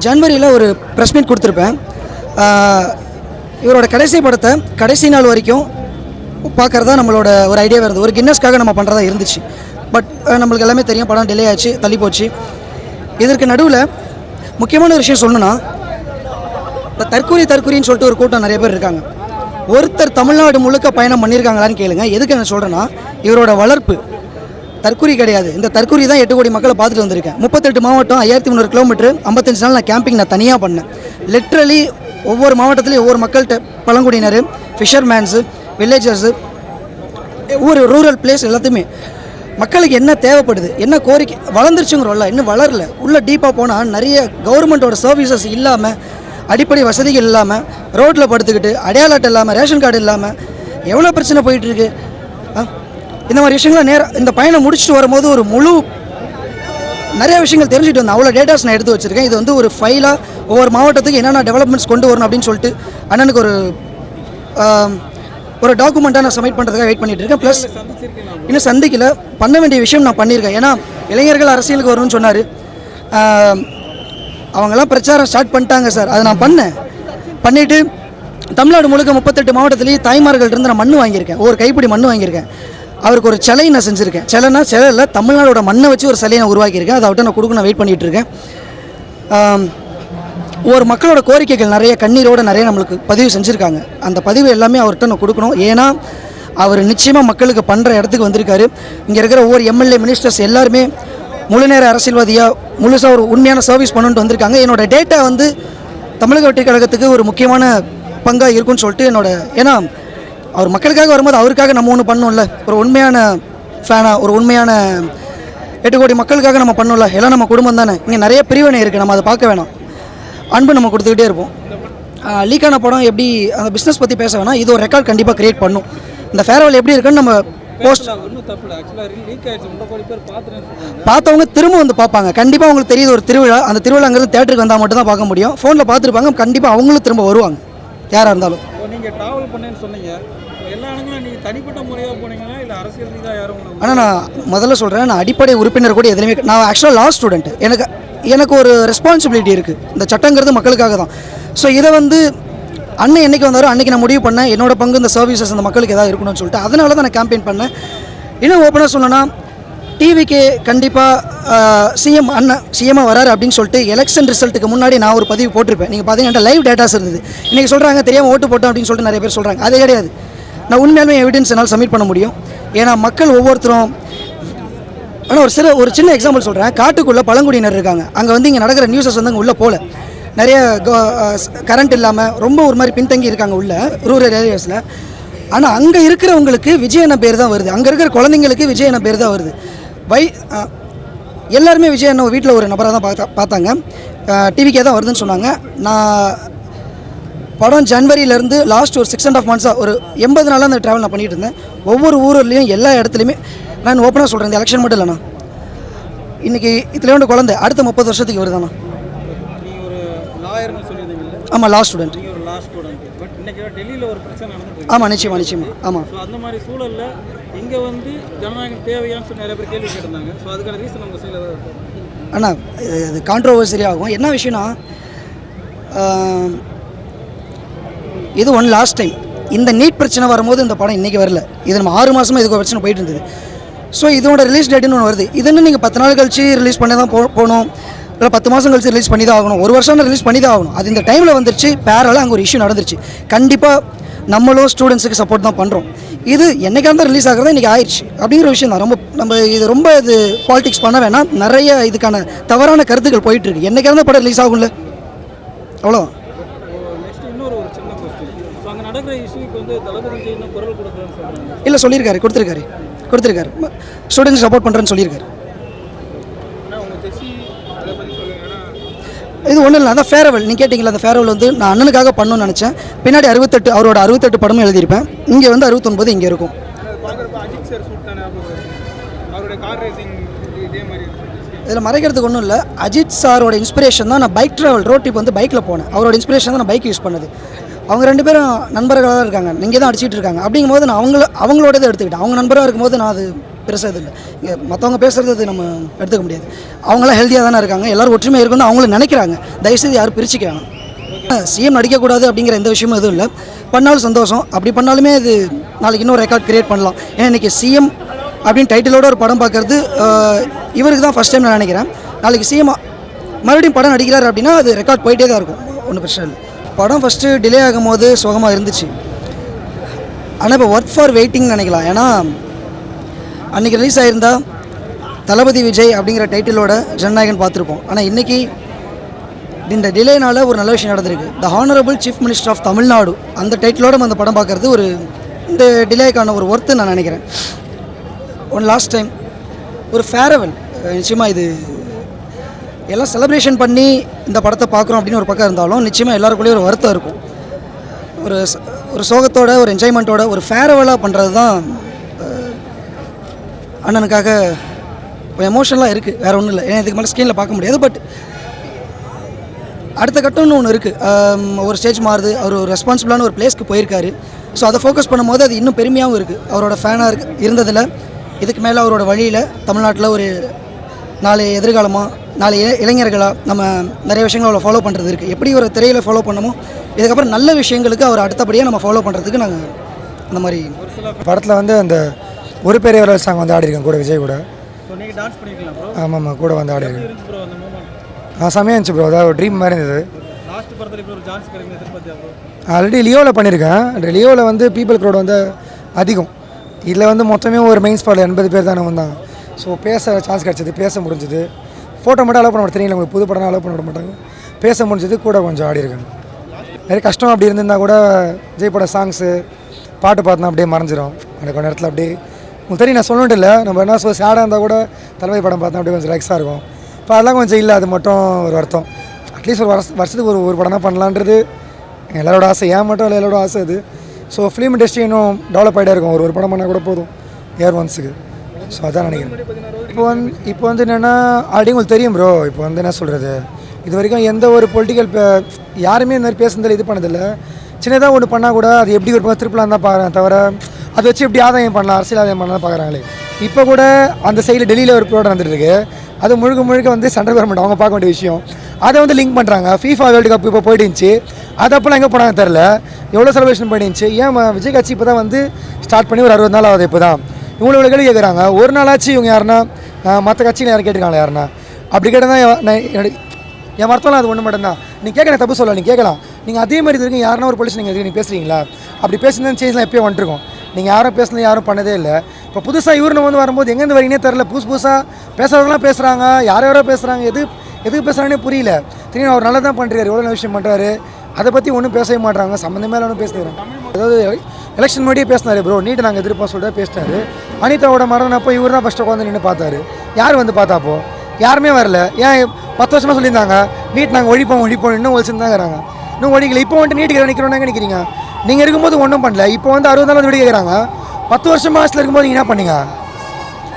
ஜனவரியில் ஒரு press meet கொடுத்துருப்பேன். இவரோட கடைசி படத்தை கடைசி நாள் வரைக்கும் பார்க்குறதா நம்மளோட ஒரு ஐடியாவாக இருந்தது. ஒரு கின்னஸ்க்காக நம்ம பண்ணுறதா இருந்துச்சு. பட் நம்மளுக்கு எல்லாமே தெரியும், படம் டிலே ஆச்சு, தள்ளி போச்சு. இதற்கு நடுவில் முக்கியமான ஒரு விஷயம் சொல்லணுன்னா, இந்த தற்கூரின்னு சொல்லிட்டு ஒரு கூட்டம் நிறைய பேர் இருக்காங்க. ஒருத்தர் தமிழ்நாடு முழுக்க பயணம் பண்ணியிருக்காங்களான்னு கேளுங்க. எதுக்கு நான் சொல்கிறேன்னா, இவரோட வளர்ப்பு தற்கூரி கிடையாது. இந்த தற்கூரி தான் 8 கோடி மக்களை பார்த்துட்டு வந்திருக்கேன். 38 மாவட்டம், 1300 கிலோமீட்டர், 55 நாள் நான் கேம்பிங் நான் தனியாக பண்ணேன். லிட்ரலி ஒவ்வொரு மாவட்டத்துலேயும் ஒவ்வொரு மக்கள்கிட்ட, பழங்குடியினர், ஃபிஷர்மேன்ஸு, வில்லேஜர்ஸு, ஒவ்வொரு ரூரல் பிளேஸ் எல்லாத்தையுமே மக்களுக்கு என்ன தேவைப்படுது, என்ன கோரிக்கை வளர்ந்துருச்சுங்கிறோம்ல, இன்னும் வளரல. உள்ளே டீப்பாக போனால் நிறைய கவர்மெண்ட்டோட சர்வீசஸ் இல்லாமல், அடிப்படை வசதிகள் இல்லாமல், ரோட்டில் படுத்துக்கிட்டு, அடையாள அட்டை இல்லாமல், ரேஷன் கார்டு இல்லாமல் எவ்வளோ பிரச்சனை போயிட்டுருக்கு. இந்த மாதிரி விஷயங்கள்லாம் இந்த பயணம் முடிச்சுட்டு வரும்போது ஒரு நிறைய விஷயங்கள் தெரிஞ்சுட்டு வந்தேன். அவ்வளோ டேட்டாஸ் நான் எடுத்து வச்சுருக்கேன். இது வந்து ஒரு ஃபைலாக ஒவ்வொரு மாவட்டத்துக்கு என்னென்ன டெவலப்மெண்ட்ஸ் கொண்டு வரணும் அப்படின்னு சொல்லிட்டு அண்ணனுக்கு ஒரு டாக்குமெண்ட்டாக நான் சப்மிட் பண்ணுறதுக்காக வெயிட் பண்ணிட்டு இருக்கேன். ப்ளஸ் இன்னும் சந்திக்கல, பண்ண வேண்டிய விஷயம் நான் பண்ணியிருக்கேன். ஏன்னா இளைஞர்கள் அரசியலுக்கு வரணும்னு சொன்னார். அவங்கெல்லாம் பிரச்சாரம் ஸ்டார்ட் பண்ணிட்டாங்க சார். அதை நான் பண்ணிவிட்டு தமிழ்நாடு முழுக்க 38 மாவட்டத்துலேயும் தாய்மார்கள்ட்ட நான் மண் வாங்கியிருக்கேன். ஒரு கைப்பிடி மண் வாங்கியிருக்கேன். அவருக்கு ஒரு சிலை நான் செஞ்சுருக்கேன். சிலையில் தமிழ்நாடோட மண்ணை வச்சு ஒரு சிலையை நான் உருவாக்கியிருக்கேன். அதை அவட்ட நான் கொடுக்க வெயிட் பண்ணிகிட்டு இருக்கேன். ஒரு மக்களோட கோரிக்கைகள் நிறைய கண்ணீரோடு நிறைய நம்மளுக்கு பதிவு செஞ்சுருக்காங்க. அந்த பதிவு எல்லாமே அவர்கிட்ட நான் கொடுக்கணும். ஏன்னா அவர் நிச்சயமாக மக்களுக்கு பண்ணுற இடத்துக்கு வந்திருக்காரு. இங்கே இருக்கிற ஒவ்வொரு எம்எல்ஏ, மினிஸ்டர்ஸ் எல்லாருமே முழு நேர அரசியல்வாதியாக முழுசாக ஒரு உண்மையான சர்வீஸ் பண்ணணுன்ட்டு வந்திருக்காங்க. என்னோடய டேட்டா வந்து தமிழக வெற்றிக் கழகத்துக்கு ஒரு முக்கியமான பங்காக இருக்குன்னு சொல்லிட்டு ஏன்னா அவர் மக்களுக்காக வரும்போது அவருக்காக நம்ம ஒன்று பண்ணோம்ல, ஒரு உண்மையான ஃபேனாக, ஒரு உண்மையான 8 கோடி மக்களுக்காக நம்ம பண்ணோம்ல. எல்லாம் நம்ம குடும்பம் தானே. இங்கே நிறைய பிரிவினை இருக்குது, நம்ம அதை பார்க்க வேணாம். அன்பு நம்ம கொடுத்துக்கிட்டே இருப்போம். லீக்கான படம் எப்படி அந்த பிஸ்னஸ் பற்றி பேச வேணாம். இது ஒரு ரெக்கார்ட் கண்டிப்பாக க்ரியேட் பண்ணும். இந்த ஃபேர்வெல் எப்படி இருக்குன்னு நம்ம பார்த்தவங்க திரும்ப வந்து பார்ப்பாங்க. கண்டிப்பாக அவங்களுக்கு தெரியுது ஒரு திருவிழா. அந்த திருவிழாங்கிறது தேட்டருக்கு வந்தால் மட்டும் தான் பார்க்க முடியும். ஃபோனில் பார்த்துருப்பாங்க. கண்டிப்பாக அவங்களும் திரும்ப வருவாங்க, யாராக இருந்தாலும். நீங்கள் ட்ராவல் பண்ணேன்னு சொன்னீங்க, எல்லா இடங்களும் நீங்கள் தனிப்பட்ட முறையாக போனீங்கன்னா இல்லை அரசியல் ரீதியாக யாரும்? ஆனால் நான் முதல்ல சொல்கிறேன், நான் அடிப்படை உறுப்பினர் கூட எதுலையுமே, நான் ஆக்சுவலாக லா ஸ்டூடெண்ட். எனக்கு ஒரு ரெஸ்பான்சிபிலிட்டி இருக்குது. இந்த சட்டங்கிறது மக்களுக்காக தான். ஸோ இதை வந்து அண்ணன் என்றைக்கு வந்தாரோ அன்றைக்கி நான் முடிவு பண்ணேன், என்னோட பங்கு இந்த சர்வீசஸ் அந்த மக்களுக்கு எதாவது இருக்கணும்னு சொல்லிட்டு. அதனால தான் நான் கேம்பெயின் பண்ணேன். இன்னும் ஓப்பனாக சொல்லணும்னா, டிவிக்கு கண்டிப்பாக சிஎம்மாக வராரு அப்படின்னு சொல்லிட்டு எலெக்ஷன் ரிசல்ட்டுக்கு முன்னாடி நான் ஒரு பதிவு போட்டிருப்பேன். நீங்கள் பார்த்தீங்கன்னா லைவ் டேட்டாஸ் இருந்தது. இன்றைக்கி சொல்கிறாங்க தெரியாமல் ஓட்டு போட்டோம் அப்படின்னு சொல்லிட்டு நிறைய பேர் சொல்கிறாங்க. அது கிடையாது. நான் உண்மையாலுமே எவிடன்ஸ் என்னால் சப்மிட் பண்ண முடியும். ஏன்னா மக்கள் ஒவ்வொருத்தரும். ஆனால் ஒரு சின்ன எக்ஸாம்பிள் சொல்கிறேன். காட்டுக்குள்ளே பழங்குடியினர் இருக்காங்க. அங்கே வந்து இங்கே நடக்கிற நியூஸஸ் வந்து அங்கே உள்ளே போகல. நிறைய கரண்ட் இல்லாமல் ரொம்ப ஒரு மாதிரி பின்தங்கி இருக்காங்க உள்ள ரூரல் ஏரியாஸில். ஆனால் அங்கே இருக்கிறவங்களுக்கு விஜய் அண்ணா பேர் தான் வருது. அங்கே இருக்கிற குழந்தைங்களுக்கு விஜய் அண்ணா பேர் தான் வருது. எல்லாருமே விஜய் அண்ணா வீட்டில் ஒரு நபராக தான் பார்த்தாங்க. டிவிக்கே தான் வருதுன்னு சொன்னாங்க. நான் படம் ஜனவரியிலேருந்து லாஸ்ட் ஒரு 6.5 months ஒரு 80 நாளாக அந்த ட்ராவல் நான் பண்ணிகிட்டு இருந்தேன். ஒவ்வொரு ஊர்லேயும் எல்லா இடத்துலையுமே. நான் ஓப்பனாக சொல்கிறேன், இந்த எலெக்ஷன் மட்டும் இல்லைண்ணா, இன்றைக்கி இதில் குழந்தை அடுத்த 30 வருஷத்துக்கு வருதாண்ணா. ஆமாம், லா ஸ்டூடெண்ட். ஆமாம், நிச்சயமாக. ஆமாம், அந்த மாதிரி சூழலில் இங்கே வந்து ஜனநாயகம் தேவையான்னு சொல்லி நிறைய பேர் கேள்வி கேட்டிருந்தாங்க. ஸோ அதுக்கான ரீசன் நம்ம சைடில் அண்ணா இது கான்ட்ரோவர்சரி ஆகும். என்ன விஷயம்னா, இது லாஸ்ட் டைம் இந்த நீட் பிரச்சனை வரும்போது இந்த படம் இன்றைக்கி வரல. இது நம்ம 6 மாதமாக இதுக்கு பிரச்சனை போயிட்டு இருந்தது. ஸோ இதோட ரிலீஸ் டேட்டுன்னு ஒன்று வருது. இதுன்னு நீங்கள் 10 நாள் கழிச்சு ரிலீஸ் பண்ணி தான் போகணும், இல்லை 10 மாதம் கழிச்சு ரிலீஸ் பண்ணி தான் ஆகணும், 1 வருஷம் ரிலீஸ் பண்ணி தான் ஆகணும். அது இந்த டைமில் வந்துருச்சு. பேரலாக அங்கே ஒரு இஷ்யூ நடந்துருச்சு. கண்டிப்பாக நம்மளும் ஸ்டூடெண்ட்ஸுக்கு சப்போர்ட் தான் பண்ணுறோம். இது என்றைக்காக தான் ரிலீஸ் ஆகிறதா இன்றைக்கி ஆயிடுச்சு அப்படிங்கிற விஷயம் தான். நம்ம இது பாலிடிக்ஸ் பண்ண வேணாம். நிறைய இதுக்கான தவறான கருத்துக்கள் போயிட்டுருக்கு. என்றைக்காக தான் படம் ரிலீஸ் ஆகும்ல, அவ்வளோதான். இல்லை சொல்லியிருக்காரு, கொடுத்துருக்காரு. ஸ்டூடெண்ட்ஸ் சப்போர்ட் பண்ணுறேன்னு சொல்லியிருக்காரு. இது ஒன்றும் இல்லை, அதான் ஃபேர்வெல். நீங்கள் கேட்டிங்களா, அந்த ஃபேர்வெல் வந்து நான் அண்ணனுக்காக பண்ணணும்னு நினச்சேன். பின்னாடி 68 அவரோட 68 படமும் எழுதியிருப்பேன். இங்கே வந்து 69 இங்கே இருக்கும். இதில் மறைக்கிறதுக்கு ஒன்றும் இல்லை. அஜித் சாரோட இன்ஸ்பிரேஷன் தான். நான் பைக் ட்ராவல் ரோட் ட்ரிப் வந்து பைக்கில் போனேன். அவரோட இன்ஸ்பிரேஷன் தான் நான் பைக் யூஸ் பண்ணது. அவங்க 2 பேரும் நண்பர்களாக தான் இருக்காங்க. இங்கே தான் அடிச்சிட்டு இருக்காங்க. அப்படிங்கும்போது நான் அவங்களோட இதை எடுத்துக்கிட்டேன். அவங்க நண்பராக இருக்கும்போது நான் அது பெருசாக இது இல்லை. இங்கே மற்றவங்க பேசுகிறது அது நம்ம எடுத்துக்க முடியாது. அவங்களாம் ஹெல்த்தியாக தானே இருக்காங்க, எல்லோரும் ஒற்றுமை இருக்குன்னு அவங்களும் நினைக்கிறாங்க. தயவுசெய்து யாரும் பிரிச்சுக்கிறாங்க. சிஎம் நடிக்கக்கூடாது அப்படிங்கிற எந்த விஷயமும் எதுவும் இல்லை. பண்ணாலும் சந்தோஷம். அப்படி பண்ணாலுமே இது நாளைக்கு இன்னொரு ரெக்கார்ட் கிரியேட் பண்ணலாம். ஏன்னா இன்றைக்கி சிஎம் அப்படின்னு டைட்டிலோட ஒரு படம் பார்க்குறது இவருக்கு தான் ஃபஸ்ட் டைம் நான் நினைக்கிறேன். நாளைக்கு சிஎம் மறுபடியும் படம் நடிக்கிறார் அப்படின்னா அது ரெக்கார்ட் போயிட்டே தான் இருக்கும், ஒன்றும் பிரச்சனை இல்லை. படம் ஃபஸ்ட்டு டிலே ஆகும் போது சுகமாக இருந்துச்சு. ஆனால் இப்போ ஒர்க் ஃபார் வெயிட்டிங்னு நினைக்கலாம். ஏன்னா அன்றைக்கி ரிலீஸ் ஆகியிருந்தால் தளபதி விஜய் அப்படிங்கிற டைட்டிலோட ஜனநாயகன் பார்த்துருப்போம். ஆனால் இன்றைக்கி இந்த டிலேனால் ஒரு நல்ல விஷயம் நடந்திருக்கு. The honourable chief minister of Tamil Nadu அந்த டைட்டிலோட அந்த படம் பார்க்குறது ஒரு இந்த டிலேக்கான ஒரு ஒர்த்து நான் நினைக்கிறேன். லாஸ்ட் டைம் ஒரு ஃபேரவல். நிச்சயமாக இது எல்லாம் செலிப்ரேஷன் பண்ணி இந்த படத்தை பார்க்குறோம் அப்படின்னு ஒரு பக்கம் இருந்தாலும் நிச்சயமாக எல்லாருக்குள்ளேயும் ஒரு வருத்தம் இருக்கும். ஒரு சோகத்தோட ஒரு என்ஜாய்மெண்ட்டோட ஒரு ஃபேரவலாக பண்ணுறது தான் அண்ணனுக்காக எமோஷனலாக இருக்குது. வேறு ஒன்றும் இல்லை. ஏன்னா இதுக்கு மேலே ஸ்க்ரீனில் பார்க்க முடியாது. பட் அடுத்த கட்டம்னு ஒன்று இருக்குது. ஒரு ஸ்டேஜ் மாறுது. அவர் ஒரு ரெஸ்பான்சிபிளான ஒரு பிளேஸ்க்கு போயிருக்காரு. ஸோ அதை ஃபோக்கஸ் பண்ணும்போது அது இன்னும் பெருமையாகவும் இருக்குது. அவரோட ஃபேனாக இருந்ததில் இதுக்கு மேலே அவரோட வழியில் தமிழ்நாட்டில் ஒரு 4 எதிர்காலமாக 4 இளைஞர்களாக நம்ம நிறைய விஷயங்களை அவளை ஃபாலோ பண்ணுறது இருக்குது. எப்படி ஒரு திரையில் ஃபாலோ பண்ணமோ இதுக்கப்புறம் நல்ல விஷயங்களுக்கு அவர் அடுத்தபடியாக நம்ம ஃபாலோ பண்ணுறதுக்கு நாங்கள் அந்த மாதிரி படத்தில் வந்து அந்த ஒரு பெரிய ஒரு சாங் வந்து ஆடிருக்கேன் கூட விஜய் கூட. ஆமாம் கூட வந்து ஆடிருக்கேன். செம்மையாக இருந்துச்சு ப்ரோ. அதாவது ஒரு ட்ரீம் மாதிரி இருந்தது. ஆல்ரெடி லியோவில் பண்ணியிருக்கேன். லியோவில் வந்து பீப்புள் க்ரௌட் வந்து அதிகம். இதில் வந்து மொத்தமே ஒரு மெயின் ஸ்பாட்டில் 80 பேர் தானே வந்தாங்க. ஸோ பேச சான்ஸ் கிடச்சிது, பேச முடிஞ்சுது. ஃபோட்டோ மட்டும் அலோவ் பண்ண மாட்டேன், தெரியல உங்களுக்கு புது படம் அலோவ் பண்ண விட மாட்டாங்க. பேச முடிஞ்சது கூட கொஞ்சம் ஆடிருக்கேன். நிறைய கஷ்டம் அப்படி இருந்திருந்தால் கூட விஜய் பட சாங்ஸு பாட்டு பார்த்தோன்னா அப்படியே மறைஞ்சிரும். அந்த கொஞ்சம் நேரத்தில் அப்படியே உங்களுக்கு தெரியும். நான் சொல்லணுன்ட்டு இல்லை, நம்ம என்ன சேடாக இருந்தால் கூட தளபதி படம் பார்த்தா அப்படியே கொஞ்சம் ரிலாக்ஸாக இருக்கும். இப்போ அதெல்லாம் கொஞ்சம் இல்லை, அது மட்டும் ஒரு வருத்தம். அட்லீஸ்ட் ஒரு வருஷத்துக்கு ஒரு படம் தான் பண்ணலான்றது எல்லாரோட ஆசை. ஏன் மட்டும் இல்லை, எல்லாரோட ஆசை அது. ஸோ ஃபிலிம் இண்டஸ்ட்ரி இன்னும் டெவலப் ஆகிட்டே இருக்கும். ஒரு படம் பண்ணால் கூட போதும் இயர் ஒன்ஸுக்கு. ஸோ அதான் நினைக்கிறேன். இப்போ வந்து என்னென்னா ஆல்ரெடி உங்களுக்கு தெரியும் ப்ரோ. இப்போ வந்து என்ன சொல்கிறது, இது வரைக்கும் எந்த ஒரு பொலிட்டிக்கல் யாருமே இந்த மாதிரி பேசுனதில்லை, இது பண்ணதில்லை. சின்னதாக ஒன்று பண்ணால் கூட அது எப்படி ஒரு திருப்பலாம் தான் பார்க்குறேன் தவிர அதை வச்சு எப்படி ஆதாயம் பண்ணலாம், அரசியல் ஆதாயம் பண்ணலாம் பார்க்குறாங்களே. இப்போ கூட அந்த சைடில் டெல்லியில் ஒரு ப்ரோக்ராம் நடந்துருக்கு. அது முழுக்க வந்து சென்ட்ரல் கவர்மெண்ட் அவங்க பார்க்க வேண்டிய விஷயம். அதை வந்து லிங்க் பண்ணுறாங்க. FIFA வேர்ல்டு கப் இப்போ போயிட்டுருந்துச்சு. அது அப்போலாம் எங்கே போனாங்க தெரில. எவ்வளோ செலிப்ரேஷன் பண்ணிருந்துச்சு. ஏன் விஜய் கட்சி இப்போ தான் வந்து ஸ்டார்ட் பண்ணி ஒரு 60 நாள் ஆகுது. இப்போ தான் இவ்வளோ கேள்வி கேட்குறாங்க. ஒரு நாளாச்சு இவங்க யாருன்னா மற்ற கட்சியில் யாரும் கேட்டுருக்காங்களா யாருன்னா? அப்படி கேட்டால் தான் என் மருத்துவம் அது ஒன்று மட்டும்தான். நீங்கள் கேட்கலாம், தப்பு சொல்லலாம், நீங்கள் கேட்கலாம். நீங்கள் அதே மாதிரி இருக்குது யாருன்னா ஒரு போலீஸ் நீங்கள் பேசுகிறீங்களா? அப்படி பேசுனது சேஞ்ச்லாம் எப்போயும் வந்துருக்கும். நீங்கள் யாரும் பேசுனது யாரும் பண்ணதே இல்லை. இப்போ புதுசாக இவருன்னு வந்து வரும்போது எங்கேருந்து வரீங்கன்னே தெரில. புதுசாக பேசுகிறவங்களாம் பேசுகிறாங்க, யாரோ பேசுகிறாங்க. எதுக்கு பேசுகிறாங்கன்னே புரியல. தெரியும் அவர் நல்லா தான் பண்ணுறாரு, எவ்வளோ நல்ல விஷயம் பண்ணுறாரு. அதை பற்றி ஒன்றும் பேசவே மாட்டாங்க. சம்மந்தமே ஒன்றும் பேசுகிறாரு. அதாவது எலெக்ஷன் முன்னாடியே பேசினார் ப்ரோ. நீட்டை நாங்கள் எதிர்ப்போம் சொல்லிட்டு பேசினார். அனிதாவோட மரணப்போ இவர் தான் ஃபஸ்ட்டு உட்காந்து நின்று பார்த்தாரு. யார் வந்து பார்த்தாப்போ? யாருமே வரல. ஏன் 10 வருஷமாக சொல்லியிருந்தாங்க நீட் நாங்கள் ஒழிப்போம் இன்னும் ஒழிச்சுருந்தாங்கிறாங்க. இன்னும் ஒழிக்கல. இப்போ வந்துட்டு நீட்டுக்கு நிற்கிறோன்னு நினைக்கிறீங்க. நீங்கள் இருக்கும்போது ஒன்றும் பண்ணல. இப்போ வந்து 60 நாள் வந்து விட கேட்குறாங்க. 10 வருஷம் மாதத்தில் இருக்கும்போது நீங்கள் என்ன பண்ணீங்க?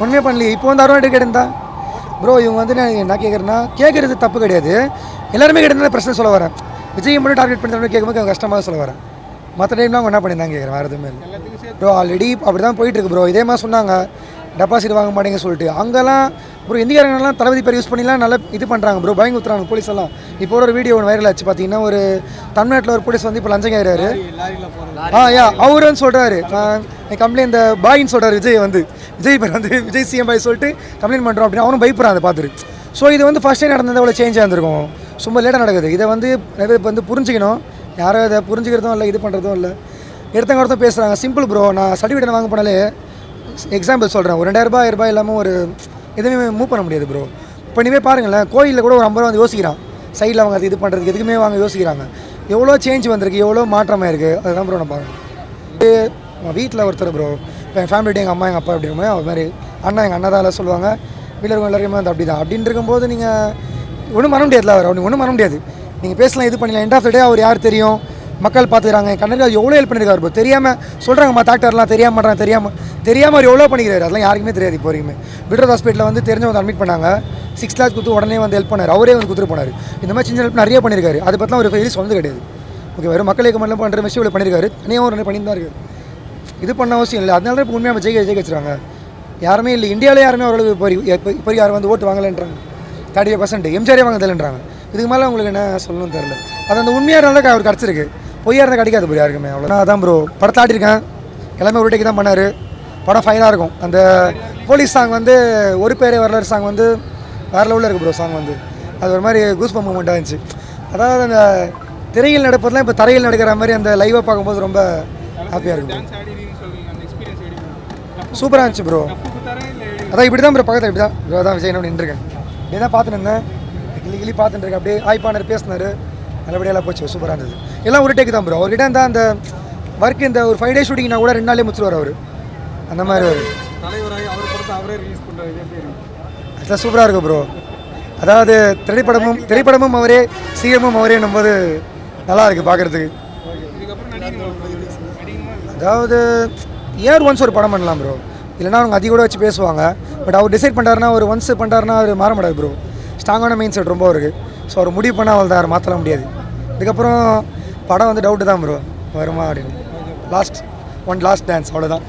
ஒன்றுமே பண்ணலையே. இப்போ வந்து 60 நாள் கேட்டிருந்தா ப்ரோ இவங்க வந்து நான் என்ன கேட்குறேன்னா, கேட்குறது தப்பு கிடையாது. எல்லாருமே கேட்டிருந்தா பிரச்சனை சொல்ல வரேன். விஜய் மட்டும் டார்கெட் பண்ணி கேட்கும்போது கஷ்டமாக சொல்ல வரேன். மற்ற டைம்லாம் அவங்க என்ன பண்ணியிருந்தாங்க கேட்குறேன். வேறு எதுவுமே இல்லை ப்ரோ. ஆல்ரெடி அப்படி தான் போயிட்டுருக்கு ப்ரோ. இதே மாதிரி சொன்னாங்க டெபாசிட் வாங்க மாட்டேங்க சொல்லிட்டு. அங்கெல்லாம் ப்ரோ இந்தியாரங்கெல்லாம் தளபதி பேர் யூஸ் பண்ணிலாம் நல்லா இது பண்ணுறாங்க ப்ரோ. பயங்க ஊற்றுறாங்க போலீஸ் எல்லாம். இப்போ ஒரு வீடியோ ஒன்று வைரல் ஆச்சு பார்த்தீங்கன்னா, ஒரு தமிழ்நாட்டில் ஒரு போலீஸ் வந்து இப்போ லஞ்சம் கேட்குறாரு. அவருன்னு சொல்கிறாரு கம்ப்ளைண்ட் இந்த பாயின்னு சொல்கிறார். விஜய் பேர் வந்து விஜய் சிஎம் பாய் சொல்லிட்டு கம்ப்ளைண்ட் பண்ணுறோம் அப்படின்னு அவனும் பயப்படுறான் அதை பார்த்துட்டு. ஸோ இது வந்து ஃபஸ்ட் டைம் நடந்தது அவ்வளோ சேஞ்ச் ஆகிருக்கும். ரொம்ப லேட்டாக நடக்குது. இதை வந்து நிறைய பேர் வந்து புரிஞ்சுக்கணும். யாரும் இதை புரிஞ்சுக்கிறதும் இல்லை, இது பண்ணுறதும் இல்லை. எடுத்தவங்க பேசுகிறாங்க. Simple bro. நான் சர்டிஃபிகேட் வாங்க போனாலே எக்ஸாம்பிள் சொல்கிறேன். ஒரு 2000 1000 இல்லாமல் ஒரு எதுவுமே மூவ் பண்ண முடியாது ப்ரோ. இப்போ இனிமேல் பாருங்களேன், கோயிலில் கூட ஒரு 50 ரூபா வந்து யோசிக்கிறான். சைடில் அவங்க அது இது பண்ணுறதுக்கு எதுக்குமே வாங்க யோசிக்கிறாங்க. எவ்வளோ சேஞ்ச் வந்திருக்கு, எவ்வளோ மாற்றமாக இருக்குது. அதுதான் ப்ரோ நான் பார்க்கணும். வீட்டில் ஒருத்தர் ப்ரோ, இப்போ என் ஃபேமிலிட்டு எங்கள் அம்மா எங்கள் அப்பா அப்படி இருக்கும்போது அவர் மாதிரி எங்கள் அண்ணா தான் சொல்லுவாங்க. வீட்டில் இருக்கவங்க எல்லாருமே வந்து அப்படி தான். அப்படின்னு இருக்கும்போது நீங்கள் ஒன்றும் பண்ண முடியாதுல. அவர் ஒன்றும் பண்ண முடியாது. நீங்கள் பேசலாம், இது பண்ணலாம். எண்ட் ஆஃப் த டே அவர் யார் தெரியும், மக்கள் பார்த்துக்கிறாங்க. கண்ணனுக்கு அது எவ்வளோ ஹெல்ப் பண்ணியிருக்காரு ப்ரோ. தெரியாமல் சொல்கிறாங்க மற்ற ஆக்டர்லாம் தெரியாமல் அவர் எவ்வளோ பண்ணிக்கிறாரு. அதெல்லாம் யாருக்குமே தெரியாது. இப்போ வரைக்குமே விட்ரஸ் ஹாஸ்பிட்டலில் வந்து தெரிஞ்சவங்க அட்மிட் பண்ணாங்க. 6 lakhs கொடுத்து உடனே வந்து ஹெல்ப் பண்ணார். அவரே வந்து கொடுத்துட்டு போனார். இந்த மாதிரி சின்ன ஹெல்ப் நிறைய பண்ணியிருக்காரு. அதை பற்றிலாம் ஒரு ஃபெயிலிஸ் வந்து கிடையாது. ஓகே, வெறும் மக்கள் இயக்கம் பண்ணுற விஷயம் இவ்வளோ பண்ணியிருக்காரு. தனியாக ஒரு பண்ணிட்டு தான் இருக்காரு. இது பண்ண அவசியம் இல்லை. அதனால தான் இப்போ உண்மையாக ஜெயிக்க வச்சுருவாங்க. யாருமே இல்லை, இந்தியாவிலே யாருமே ஓரளவு இப்போ யாரும் வந்து ஓட்டு வாங்கலைன்றாங்க. 35% எம்ஜிஆரே வாங்கதில்லைன்றாங்க. இதுக்கு மேலே உங்களுக்கு என்ன சொல்லணும்னு தெரில. அது அந்த உண்மையாக இருந்தால் அவருக்கு கிடச்சிருக்கு, பொய்யா இருந்தால் கிடைக்காது ப்ரோ யாருக்குமே. அவ்வளோ அதான் ப்ரோ படத்தை ஆட்டியிருக்கேன், எல்லாமே ஒரு டேக்கு தான் பண்ணார். படம் ஃபைனாக இருக்கும். அந்த போலீஸ் சாங் வந்து ஒரு பேரே வரலாறு சாங் வந்து வேறு லெவலில் இருக்குது ப்ரோ. சாங் வந்து அது ஒரு மாதிரி கூஸ்பம் மூமெண்ட்டாக இருந்துச்சு. அதாவது அந்த திரையில் நடப்பதெல்லாம் இப்போ தரையில் நடக்கிற மாதிரி அந்த லைவாக பார்க்கும்போது ரொம்ப ஹாப்பியாக இருக்கும். சூப்பராக இருந்துச்சு ப்ரோ. அதான் இப்படி தான் ப்ரோ பக்கத்தில் இப்படி தான் ப்ரோ தான் விஜய் நின்றுருக்கேன். இப்படி தான் பார்த்துட்டு இருந்தேன், கிளி பார்த்துட்டு இருக்கேன். அப்படியே ஆய்ப்பானர் பேசினார், நல்லபடியெல்லாம் போச்சு, சூப்பராக இருந்தது. எல்லாம் ஒரு டேக்கு தான் ப்ரோ. அவர்கிட்ட இருந்தால் அந்த ஒர்க் இந்த ஒரு 5 டே ஷூட்டிங்னா கூட 2 நாளே முடிச்சுருவார் அவர். அந்த மாதிரி ஒரு அதுதான் சூப்பராக இருக்கும் ப்ரோ. அதாவது திரைப்படமும் அவரே, சீக்கிரமும் அவரே போது நல்லா இருக்குது பார்க்குறதுக்கு. அதாவது ஒன்ஸ் ஒரு படம் பண்ணலாம் ப்ரோ, இல்லைனா அவங்க அதிக கூட வச்சு பேசுவாங்க. பட் அவர் டிசைட் பண்ணுறாருனா, ஒரு ஒன்ஸ் பண்ணுறாருனா அவர் மாற மாட்டார் ப்ரோ. ஸ்ட்ராங்கான மைண்ட் செட் ரொம்ப இருக்குது. ஸோ அவர் முடிவு பண்ணால் அவள் தான் அவர் மாற்றலாம் முடியாது. இதுக்கப்புறம் படம் வந்து டவுட்டு தான் ப்ரோ வருமா அப்படின்னு. லாஸ்ட் டான்ஸ் அவ்வளோதான்.